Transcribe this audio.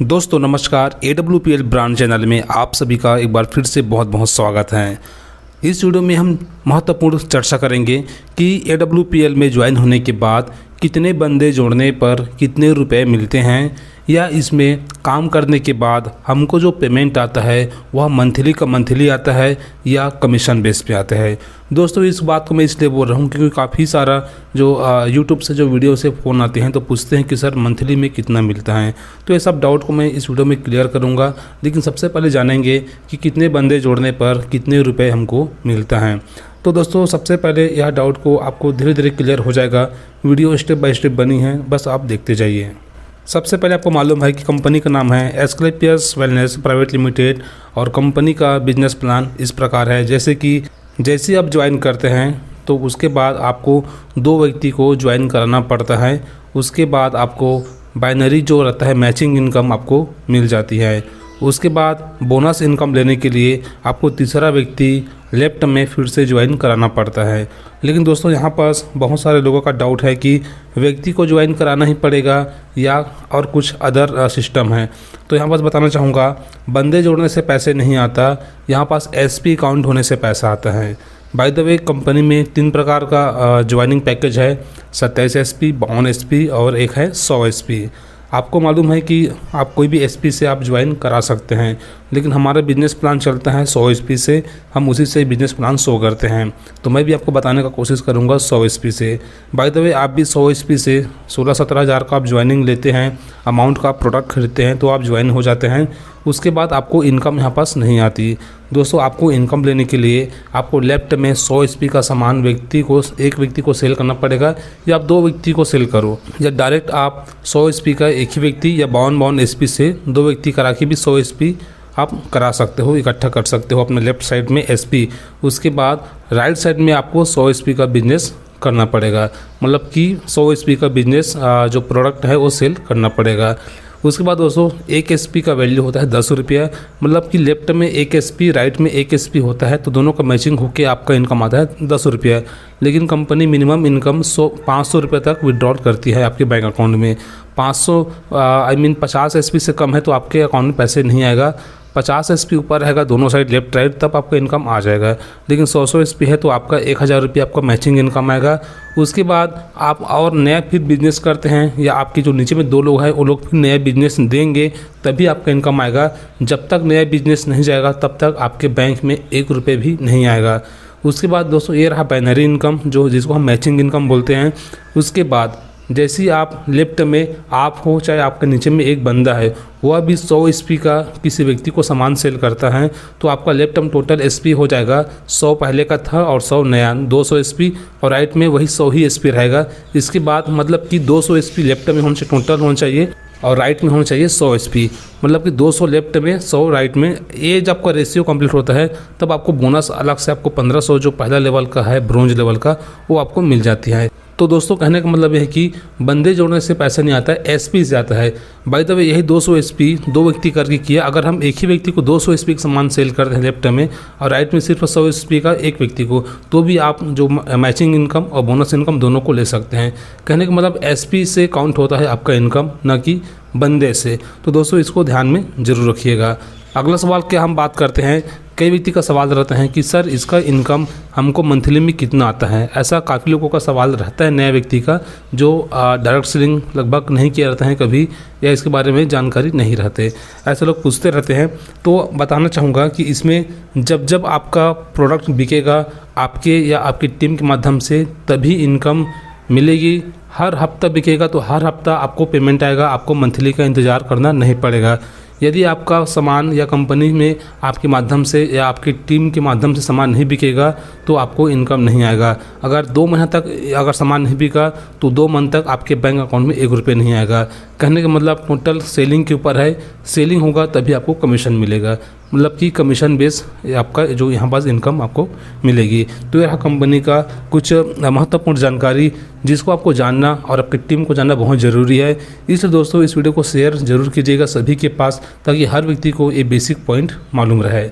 दोस्तों नमस्कार, AWPL brand channel में आप सभी का एक बार फिर से बहुत बहुत स्वागत है। इस वीडियो में हम महत्वपूर्ण चर्चा करेंगे कि AWPL में ज्वाइन होने के बाद कितने बंदे जोड़ने पर कितने रुपए मिलते हैं, या इसमें काम करने के बाद हमको जो पेमेंट आता है वह मंथली का मंथली आता है या कमीशन बेस पे आता है। दोस्तों इस बात को मैं इसलिए बोल रहा हूँ क्योंकि काफ़ी सारा जो यूट्यूब से जो वीडियो से फ़ोन आते हैं तो पूछते हैं कि सर मंथली में कितना मिलता है। तो ये सब डाउट को मैं इस वीडियो में क्लियर करूँगा, लेकिन सबसे पहले जानेंगे कि कितने बंदे जोड़ने पर कितने रुपये हमको मिलता है। तो दोस्तों सबसे पहले यह डाउट को आपको धीरे धीरे क्लियर हो जाएगा। वीडियो स्टेप बाय स्टेप बनी है, बस आप देखते जाइए। सबसे पहले आपको मालूम है कि कंपनी का नाम है एस्क्लेपियस वेलनेस प्राइवेट लिमिटेड और कंपनी का बिजनेस प्लान इस प्रकार है। जैसे आप ज्वाइन करते हैं तो उसके बाद आपको 2 व्यक्ति को ज्वाइन कराना पड़ता है। उसके बाद आपको बाइनरी जो रहता है मैचिंग इनकम आपको मिल जाती है। उसके बाद बोनस इनकम लेने के लिए आपको तीसरा व्यक्ति लेफ्ट में फिर से ज्वाइन कराना पड़ता है। लेकिन दोस्तों यहाँ पास बहुत सारे लोगों का डाउट है कि व्यक्ति को ज्वाइन कराना ही पड़ेगा या और कुछ अदर सिस्टम है। तो यहाँ पास बताना चाहूँगा, बंदे जोड़ने से पैसे नहीं आता, यहाँ पास SP अकाउंट होने से पैसा आता है। बाय द वे कंपनी में 3 प्रकार का ज्वाइनिंग पैकेज है, 27 SP, 52 SP और एक है 100 SP। आपको मालूम है कि आप कोई भी SP से आप ज्वाइन करा सकते हैं, लेकिन हमारा बिजनेस प्लान चलता है 100 SP से, हम उसी से बिजनेस प्लान शो करते हैं। तो मैं भी आपको बताने का कोशिश करूंगा 100 SP से। बाय द वे आप भी 100 SP से 16-17 हज़ार का आप ज्वाइनिंग लेते हैं, अमाउंट का प्रोडक्ट खरीदते हैं तो आप ज्वाइन हो जाते हैं। उसके बाद आपको इनकम यहाँ पास नहीं आती। दोस्तों आपको इनकम लेने के लिए आपको लेफ्ट में 100 SP का सामान एक व्यक्ति को सेल करना पड़ेगा, या आप 2 व्यक्ति को सेल करो, या डायरेक्ट आप 100 SP का एक ही व्यक्ति या 52 SP से 2 व्यक्ति करा के भी 100 SP आप करा सकते हो, इकट्ठा कर सकते हो अपने लेफ्ट साइड में SP। उसके बाद राइट साइड में आपको 100 SP का बिजनेस करना पड़ेगा, मतलब कि 100 SP का बिजनेस जो प्रोडक्ट है वो सेल करना पड़ेगा। उसके बाद दोस्तों एक SP का वैल्यू होता है 10 रुपया, मतलब कि लेफ्ट में एक SP राइट में एक SP होता है, तो दोनों का मैचिंग होकर आपका इनकम आता है 10 रुपया। लेकिन कंपनी मिनिमम इनकम 500 रुपये तक विड्रॉल करती है आपके बैंक अकाउंट में। 50 SP से कम है तो आपके अकाउंट में पैसे नहीं आएगा। 50 SP ऊपर रहेगा दोनों साइड लेफ्ट राइट, तब आपका इनकम आ जाएगा। लेकिन 100 SP है तो आपका 1000 रुपये आपका मैचिंग इनकम आएगा। उसके बाद आप और नया फिर बिजनेस करते हैं, या आपके जो नीचे में 2 लोग हैं वो लोग फिर नया बिजनेस देंगे, तभी आपका इनकम आएगा। जब तक नया बिजनेस नहीं जाएगा तब तक आपके बैंक में 1 रुपये भी नहीं आएगा। उसके बाद दोस्तों ये रहा बाइनरी इनकम, जिसको हम मैचिंग इनकम बोलते हैं। उसके बाद जैसे ही आप लेफ्ट में आप हो, चाहे आपके नीचे में एक बंदा है वह भी 100 SP का किसी व्यक्ति को सामान सेल करता है, तो आपका लेफ्ट में टोटल SP हो जाएगा 100 पहले का था और 100 नया, 200 SP, और राइट में वही 100 ही SP रहेगा। इसके बाद मतलब कि 200 SP लेफ्ट में होने टोटल होना चाहिए और राइट में होना चाहिए 100 SP, मतलब कि 200 लेफ्ट में 100 राइट में। ये जब आपका रेशियो कंप्लीट होता है तब आपको बोनस अलग से आपको 1500 जो पहला लेवल का है ब्रोंज लेवल का, वो आपको मिल जाती है। तो दोस्तों कहने का मतलब यह है कि बंदे जोड़ने से पैसा नहीं आता है, SP से आता है। बाय द वे यही 200 SP 2 व्यक्ति करके किया। अगर हम एक ही व्यक्ति को 200 SP का सामान सेल करते हैं लेफ्ट में और राइट में सिर्फ 100 SP का एक व्यक्ति को, तो भी आप जो मैचिंग इनकम और बोनस इनकम दोनों को ले सकते हैं। कहने का मतलब SP से काउंट होता है आपका इनकम, न कि बंदे से। तो दोस्तों इसको ध्यान में ज़रूर रखिएगा। अगला सवाल क्या हम बात करते हैं, कई व्यक्ति का सवाल रहता है कि सर इसका इनकम हमको मंथली में कितना आता है। ऐसा काफ़ी लोगों का सवाल रहता है नया व्यक्ति का, जो डायरेक्ट सेलिंग लगभग नहीं किया रहता है कभी, या इसके बारे में जानकारी नहीं रहते, ऐसे लोग पूछते रहते हैं। तो बताना चाहूँगा कि इसमें जब आपका प्रोडक्ट बिकेगा आपके या आपकी टीम के माध्यम से, तभी इनकम मिलेगी। हर हफ्ता बिकेगा तो हर हफ्ता आपको पेमेंट आएगा, आपको मंथली का इंतज़ार करना नहीं पड़ेगा। यदि आपका सामान या कंपनी में आपके माध्यम से या आपकी टीम के माध्यम से सामान नहीं बिकेगा तो आपको इनकम नहीं आएगा। अगर 2 महीने तक अगर सामान नहीं बिका तो 2 मंथ तक आपके बैंक अकाउंट में 1 रुपये नहीं आएगा। कहने का मतलब टोटल सेलिंग के ऊपर है, सेलिंग होगा तभी आपको कमीशन मिलेगा, मतलब कि कमीशन बेस आपका जो यहाँ पास इनकम आपको मिलेगी। तो यह कंपनी का कुछ महत्वपूर्ण जानकारी जिसको आपको जानना और आपकी टीम को जानना बहुत ज़रूरी है। इसलिए दोस्तों इस वीडियो को शेयर ज़रूर कीजिएगा सभी के पास, ताकि हर व्यक्ति को ये बेसिक पॉइंट मालूम रहे।